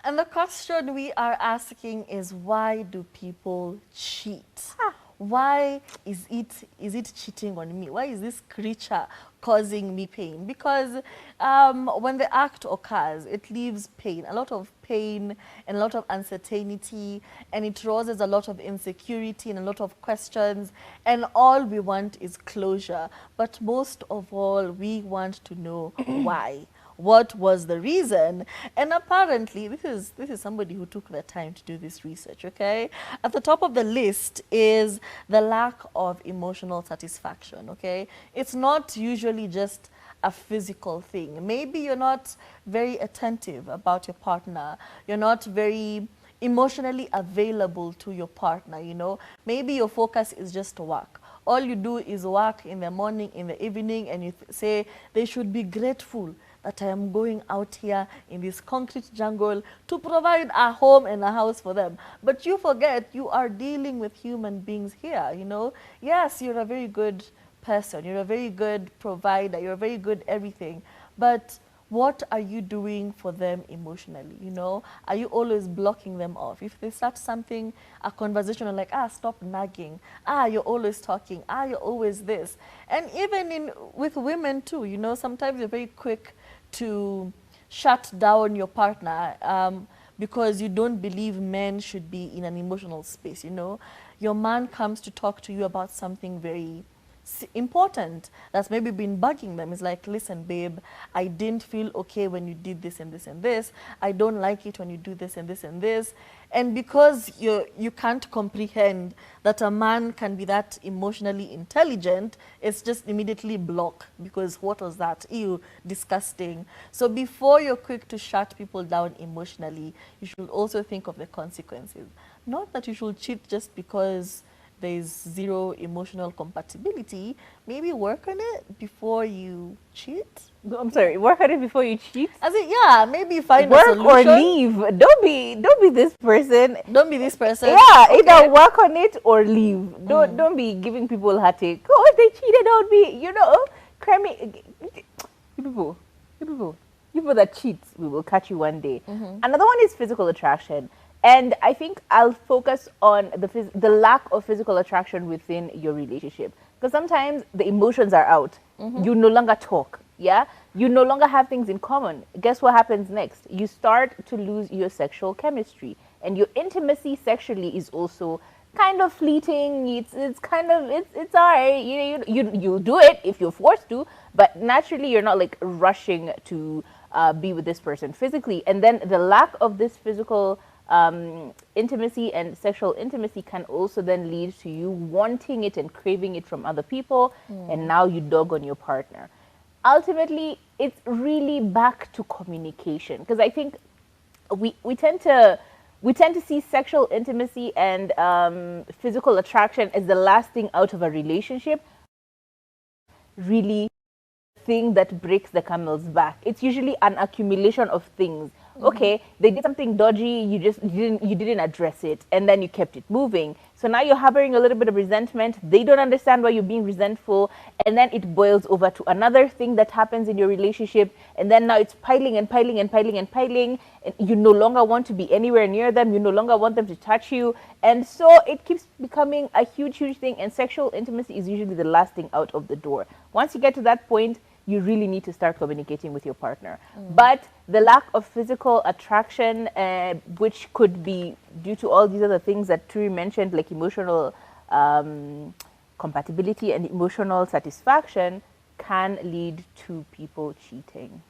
And the question we are asking is, why do people cheat? Why is it cheating on me? Why is this creature causing me pain? Because when the act occurs, it leaves pain, a lot of pain and a lot of uncertainty, and it raises a lot of insecurity and a lot of questions, and all we want is closure. But most of all, we want to know why. What was the reason? And apparently, this is somebody who took the time to do this research, okay? At the top of the list is the lack of emotional satisfaction, okay? It's not usually just a physical thing. Maybe you're not very attentive about your partner. You're not very emotionally available to your partner, you know? Maybe your focus is just work. All you do is work in the morning, in the evening, and you say they should be grateful that I am going out here in this concrete jungle to provide a home and a house for them. But you forget you are dealing with human beings here, you know. Yes, you're a very good person, you're a very good provider, you're a very good everything, but what are you doing for them emotionally, you know? Are you always blocking them off? If they start something, a conversation, like, stop nagging. You're always talking. You're always this. And even with women too, you know, sometimes you're very quick to shut down your partner because you don't believe men should be in an emotional space, you know. Your man comes to talk to you about something very important that's maybe been bugging them. It's like, listen, babe, I didn't feel okay when you did this and this and this. I don't like it when you do this and this and this. And because you can't comprehend that a man can be that emotionally intelligent, it's just immediately block, because what was that? Ew, disgusting. So before you're quick to shut people down emotionally, you should also think of the consequences. Not that you should cheat just because there's zero emotional compatibility. Maybe work on it before you cheat. No, I'm sorry, work on it before you cheat? Yeah, maybe find work a solution. Or leave. Don't be this person. Don't be this person. Yeah, okay. Either work on it or leave. Don't be giving people heartache. Oh, they cheated on me. You know, you people that cheat, we will catch you one day. Another one is physical attraction. And I think I'll focus on the lack of physical attraction within your relationship. Because sometimes the emotions are out. You no longer talk, yeah? You no longer have things in common. Guess what happens next? You start to lose your sexual chemistry. And your intimacy sexually is also kind of fleeting. It's all right. You do it if you're forced to, but naturally you're not like rushing to be with this person physically. And then the lack of this physical intimacy and sexual intimacy can also then lead to you wanting it and craving it from other people, and now you dog on your partner. Ultimately, it's really back to communication, because I think we tend to see sexual intimacy and physical attraction as the last thing out of a relationship. Really, thing that breaks the camel's back. It's usually an accumulation of things. Okay, they did something dodgy, you didn't address it, and then you kept it moving. So now you're harboring a little bit of resentment. They don't understand why you're being resentful, and then it boils over to another thing that happens in your relationship, and then now it's piling and piling and piling and piling, and you no longer want to be anywhere near them, you no longer want them to touch you, and so it keeps becoming a huge thing, and sexual intimacy is usually the last thing out of the door. Once you get to that point, you really need to start communicating with your partner. But the lack of physical attraction, which could be due to all these other things that Turi mentioned, like emotional compatibility and emotional satisfaction, can lead to people cheating.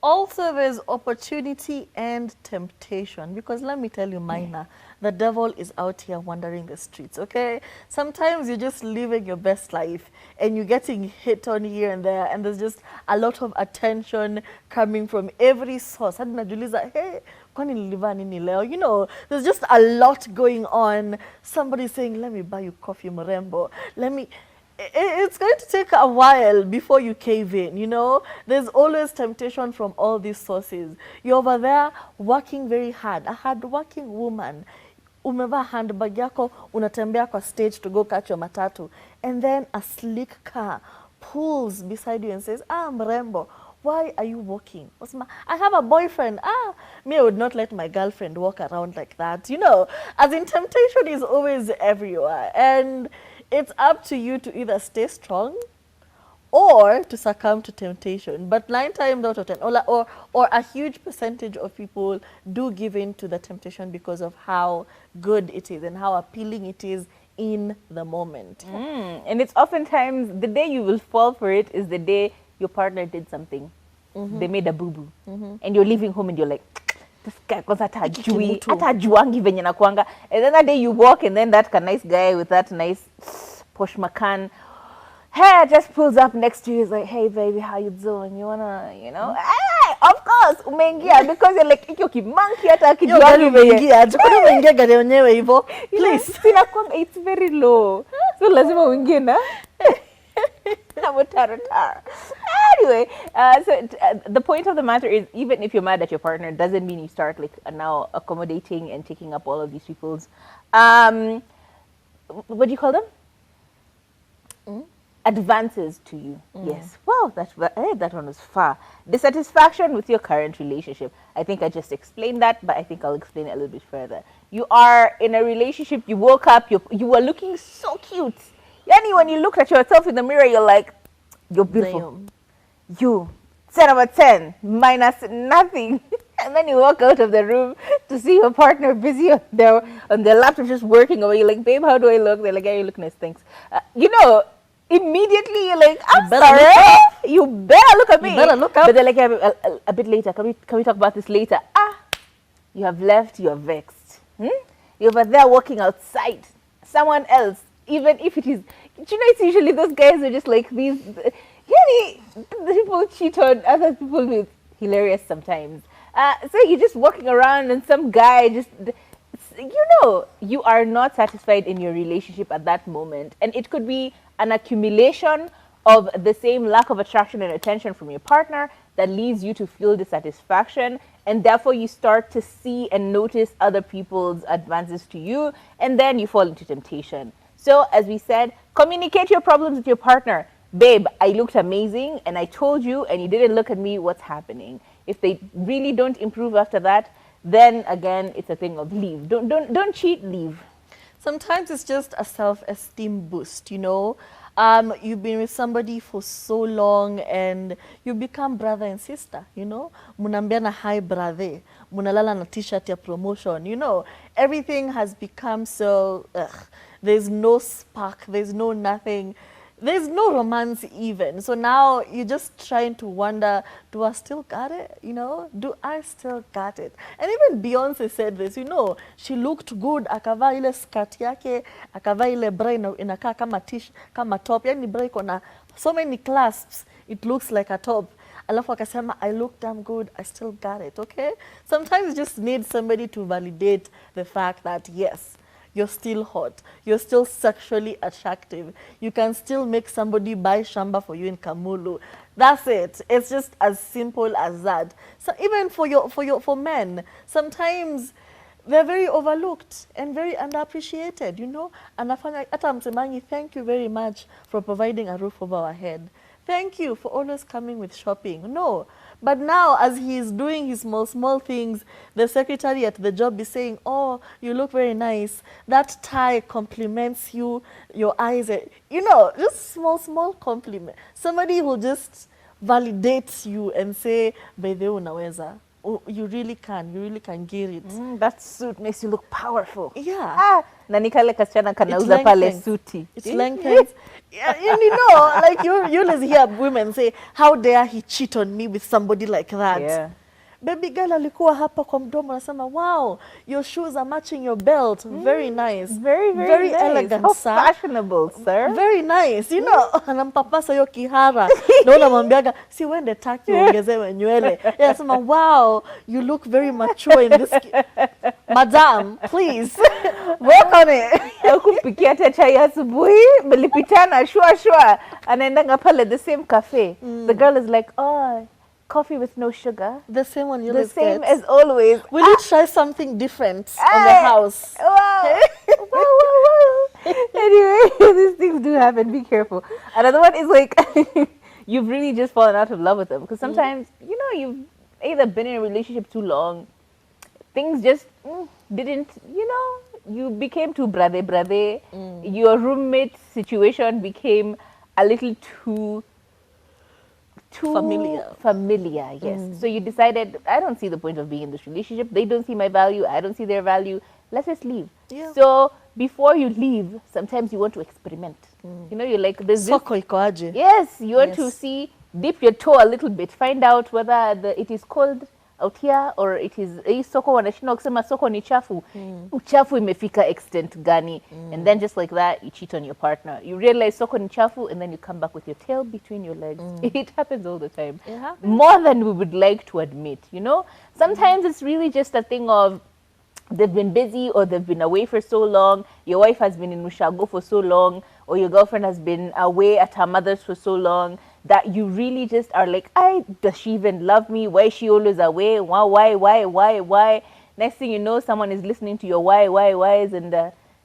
Also, there's opportunity and temptation, because let me tell you, Mina, the devil is out here wandering the streets, okay? Sometimes you're just living your best life and you're getting hit on here and there, and there's just a lot of attention coming from every source. Hadi najiuliza, hey, kwani niliva nini leo? You know, there's just a lot going on. Somebody saying, let me buy you coffee, mrembo. It's going to take a while before you cave in, you know. There's always temptation from all these sources. You're over there working very hard, a hard-working woman. Umevaa handbag yako, unatembea kwa stage to go catch your matatu. And then a sleek car pulls beside you and says, mrembo, why are you walking? I have a boyfriend. Me, I would not let my girlfriend walk around like that. You know, as in temptation is always everywhere. And it's up to you to either stay strong or to succumb to temptation. But 9 times out of 10, or a huge percentage of people do give in to the temptation because of how good it is and how appealing it is in the moment. And it's oftentimes the day you will fall for it is the day your partner did something. They made a boo-boo. And you're leaving home and you're like, this guy goes atajuangi venye nakuanga. And then that day you walk and then that nice guy with that nice posh macan hair just pulls up next to you. He's like, hey baby, how you doing? You wanna, you know? Hey, of course, umeingia because you're like, ikyo kimanki hata kijuangi umeingia. Chukuni umeingia gari yenyewe hivyo. Please. It's very low. So lazima uingie na anyway, the point of the matter is, even if you're mad at your partner, doesn't mean you start like now accommodating and taking up all of these people's what do you call them? Advances to you. Yes. Wow, that one was far. Dissatisfaction with your current relationship. I think I just explained that, but I think I'll explain it a little bit further. You are in a relationship, you woke up, you were looking so cute. Yani, when you look at yourself in the mirror, you're like, you're beautiful. Damn. You, 10 over 10, minus nothing. And then you walk out of the room to see your partner busy on their laptop just working away. You're like, babe, how do I look? They're like, yeah, you look nice, thanks. You know, immediately you're like, I'm sorry. You better look at me. You better look up. But they're like, yeah, a bit later. Can we talk about this later? You have left, you're vexed. You're over there walking outside. Someone else, even if it is, you know, it's usually those guys are just like these, the people cheat on other people with hilarious sometimes. So you're just walking around and some guy just, you know, you are not satisfied in your relationship at that moment. And it could be an accumulation of the same lack of attraction and attention from your partner that leads you to feel dissatisfaction. And therefore you start to see and notice other people's advances to you. And then you fall into temptation. So as we said, communicate your problems with your partner. Babe, I looked amazing and I told you and you didn't look at me. What's happening? If they really don't improve after that, then again, it's a thing of leave. Don't cheat, leave. Sometimes it's just a self-esteem boost, you know. You've been with somebody for so long and you become brother and sister, you know. Munambiana hi brother, munalala na t-shirt ya promotion, you know. Everything has become so, there's no spark, there's no nothing. There's no romance even. So now you're just trying to wonder, do I still got it? You know, do I still got it? And even Beyonce said this, you know, she looked good, akavaa ile skirt yake, akavaa ile bra inakaa kama top. Yani bra iko na so many clasps, it looks like a top. Alafu akasema, I look damn good, I still got it, okay? Sometimes you just need somebody to validate the fact that, yes, you're still hot. You're still sexually attractive. You can still make somebody buy shamba for you in Kamulu. That's it. It's just as simple as that. So even for men, sometimes they're very overlooked and very underappreciated, you know. Anafanya hata msemangi, thank you very much for providing a roof over our head. Thank you for always coming with shopping. No. But now, as he's doing his small things, the secretary at the job is saying, oh, you look very nice. That tie compliments you, your eyes. You know, just small compliment. Somebody who just validates you and say, Bede unaweza. Oh, you really can get it. That suit makes you look powerful. Yeah. Na nikale kasichana kanauza pale suti. It's lengthens. And you know, like you always hear women say, how dare he cheat on me with somebody like that? Yeah. Baby girl alikuwa hapa kwa mdomo anasema, wow, your shoes are matching your belt. Very nice. Very nice. Elegant, How sir. fashionable, sir. Very nice. You know, anampapasa yo kihara. Na unamwambiaga, si wende taki ongezewe nywele. Anasema, wow, you look very mature in this. Madam, please, work on it. Kumpikia hata chai asubuhi, mlipitana shua. Anaendanga pale the same cafe. The girl is like, oh, coffee with no sugar. The same one you The always same get. as always. Will you try something different on the house? Wow. wow. Anyway, these things do happen. Be careful. Another one is like, you've really just fallen out of love with them. Because sometimes, you know, you've either been in a relationship too long, things just didn't, you know, you became too brother. Your roommate situation became a little too familiar, yes. So you decided, I don't see the point of being in this relationship. They don't see my value. I don't see their value. Let's just leave. Yeah. So before you leave, sometimes you want to experiment. You know, you're like, there's this. Soko iko aje? Yes, you want to see, dip your toe a little bit, find out whether it is cold out here or it is soko wanashinda kusema soko ni chafu. Uchafu imefika extent gani? And then just like that, you cheat on your partner. You realize soko ni chafu and then you come back with your tail between your legs. It happens all the time. It happens. More than we would like to admit, you know? Sometimes it's really just a thing of they've been busy or they've been away for so long. Your wife has been in Ushago for so long, or your girlfriend has been away at her mother's for so long that you really just are like, does she even love me? Why is she always away? Why? Next thing you know, someone is listening to your whys, and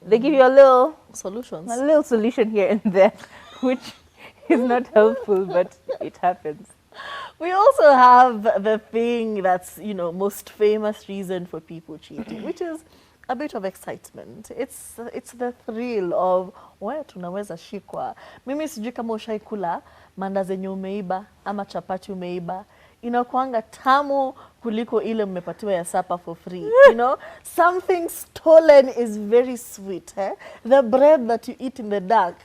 they give you a little solution here and there, which is not helpful, but it happens. We also have the thing that's, you know, most famous reason for people cheating, which is a bit of excitement. It's the thrill of where tunaweza shikwa. Mimi sijui kama ushaikula mandazi yenye umeiba ama chapati umeiba. Inakuanga tamu kuliko ile mmepatiwa ya sapa for free. You know, something stolen is very sweet. The bread that you eat in the dark,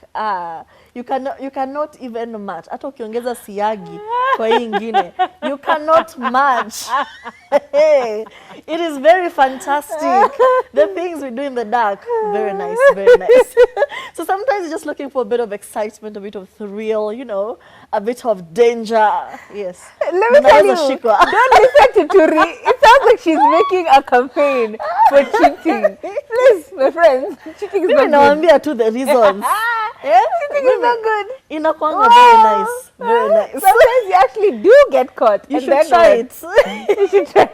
you cannot even match. Hata ukiongeza siagi kwa hii ingine, you cannot match. It is very fantastic. The things we do in the dark, very nice, very nice. So sometimes you're just looking for a bit of excitement, a bit of thrill, you know, a bit of danger. Yes. Let me tell you, don't listen to Turi. It sounds like she's making a campaign for cheating. Please, my friends, cheating is not good. Naambia to the reasons. Cheating is not good. Inakwanga very nice, very nice. Sometimes you actually do get caught. You should try it. You should try.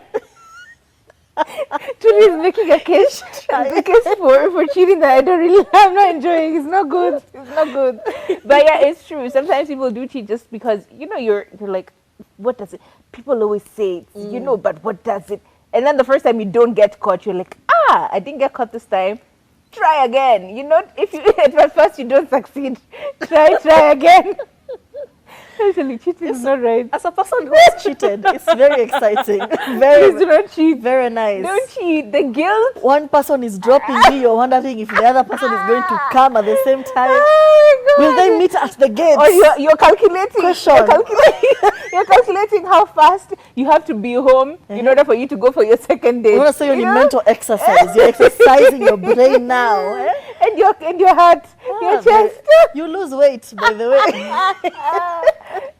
Turi is making a case for cheating that I'm not enjoying. It's not good. It's not good. But yeah, it's true. Sometimes people do cheat just because, you know, you're like, what does it? People always say, you know, but what does it? And then the first time you don't get caught, you're like, I didn't get caught this time. Try again. You know, if at first you don't succeed, try again. Actually, cheating is not right. As a person who has cheated, it's very exciting. Very, please do not cheat. Very nice. Don't cheat. The guilt. One person is dropping you, you're wondering if the other person is going to come at the same time. Oh my God. Will they meet at the gate? Or you're calculating. You're calculating how fast you have to be home in order for you to go for your second date. So you need mental exercise. You're exercising your brain now. And your heart, your chest. You lose weight, by the way.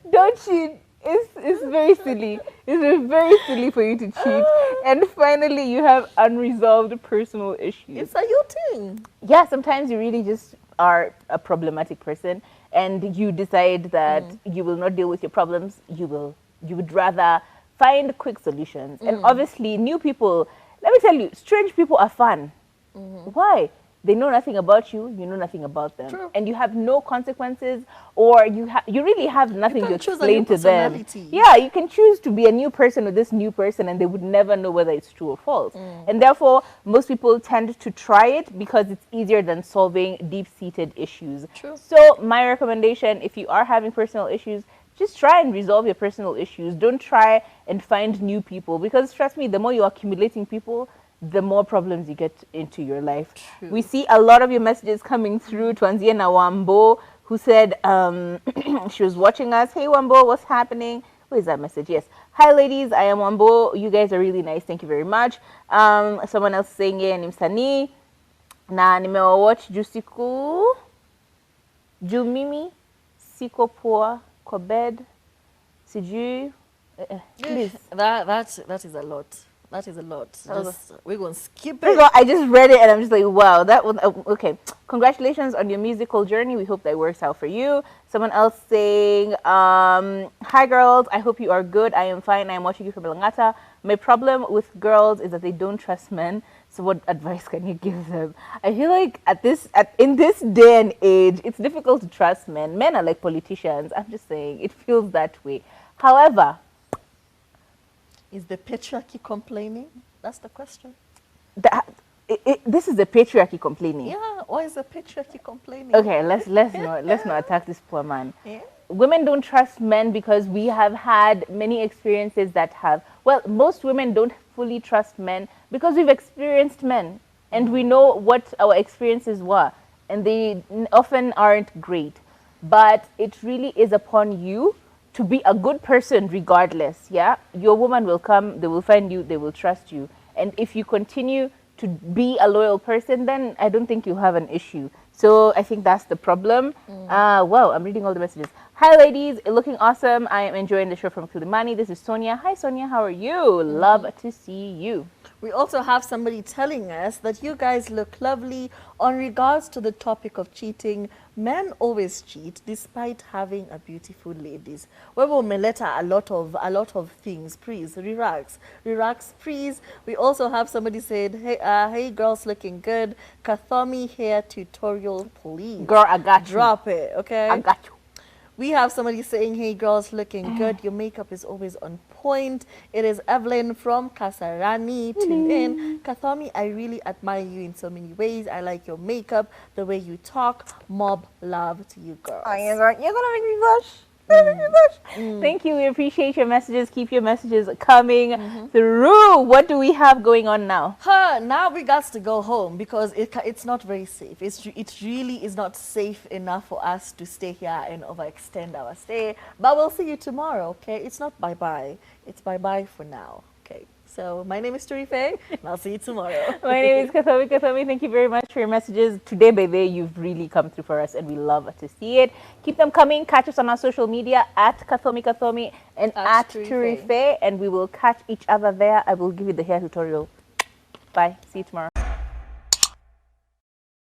Don't cheat. It's very silly. It's very silly for you to cheat. And finally, you have unresolved personal issues. It's a you thing. Yeah, sometimes you really just are a problematic person and you decide that you will not deal with your problems. You would rather find quick solutions. And obviously, new people, let me tell you, strange people are fun. Why? They know nothing about you, you know nothing about them. True. And you have no consequences, or you really have nothing to explain to them. Yeah, you can choose to be a new person with this new person and they would never know whether it's true or false. And therefore, most people tend to try it because it's easier than solving deep-seated issues. True. So my recommendation, if you are having personal issues, just try and resolve your personal issues. Don't try and find new people, because trust me, the more you're accumulating people, the more problems you get into your life. True. We see a lot of your messages coming through. Tuanzie na Wambo, who said she was watching us. Hey Wambo, what's happening? What is that message? Yes. Hi ladies, I am Wambo. You guys are really nice. Thank you very much. Someone else saying ye ni msanii. Na nimewatch jusiku. Juu mimi siko poa kwa bed. Sijui. Please. That is a lot. That is a lot. That was Just, we're going to skip First it. of all, I just read it and I'm just like, wow, that was okay. Congratulations on your musical journey. We hope that works out for you. Someone else saying, hi girls, I hope you are good. I am fine. I am watching you from Langata. My problem with girls is that they don't trust men. So what advice can you give them? I feel like in this day and age, it's difficult to trust men. Men are like politicians. I'm just saying, it feels that way. However, Is the patriarchy complaining? That's the question. this is the patriarchy complaining. Yeah, why is the patriarchy complaining? Okay, let's not attack this poor man. Yeah. Women don't trust men because we have had many experiences that have, well, most women don't fully trust men because we've experienced men and we know what our experiences were, and they often aren't great. But it really is upon you to be a good person regardless. Yeah, your woman will come, they will find you, they will trust you, and if you continue to be a loyal person, then I don't think you have an issue. So I think that's the problem. Wow, I'm reading all the messages. Hi ladies, looking awesome. I am enjoying the show from Kilimani. This is Sonia. Hi Sonia, how are you? Love to see you. We also have somebody telling us that you guys look lovely. On regards to the topic of cheating, men always cheat despite having a beautiful ladies. Wewe umeleta a lot of things. Please relax, please. We also have somebody said, hey girls, looking good. Kathomi hair tutorial, please. Girl, I got you. Drop it, okay? I got you. We have somebody saying, hey girls, looking good. Your makeup is always on point. It is Evelyn from Kasarani. Tune in. Kathomi, I really admire you in so many ways. I like your makeup, the way you talk. Mob love to you girls. Oh, you're gonna make me blush. Thank you. We appreciate your messages. Keep your messages coming through. What do we have going on now? Now we got to go home because it's not very safe. It really is not safe enough for us to stay here and overextend our stay. But we'll see you tomorrow, okay? It's not bye-bye. It's bye-bye for now, okay? So my name is Tarife, and I'll see you tomorrow. My name is Kathomi. Kathomi, thank you very much for your messages. Today, baby, you've really come through for us, and we love to see it. Keep them coming. Catch us on our social media at Kathomi and at Tarife, and we will catch each other there. I will give you the hair tutorial. Bye. See you tomorrow.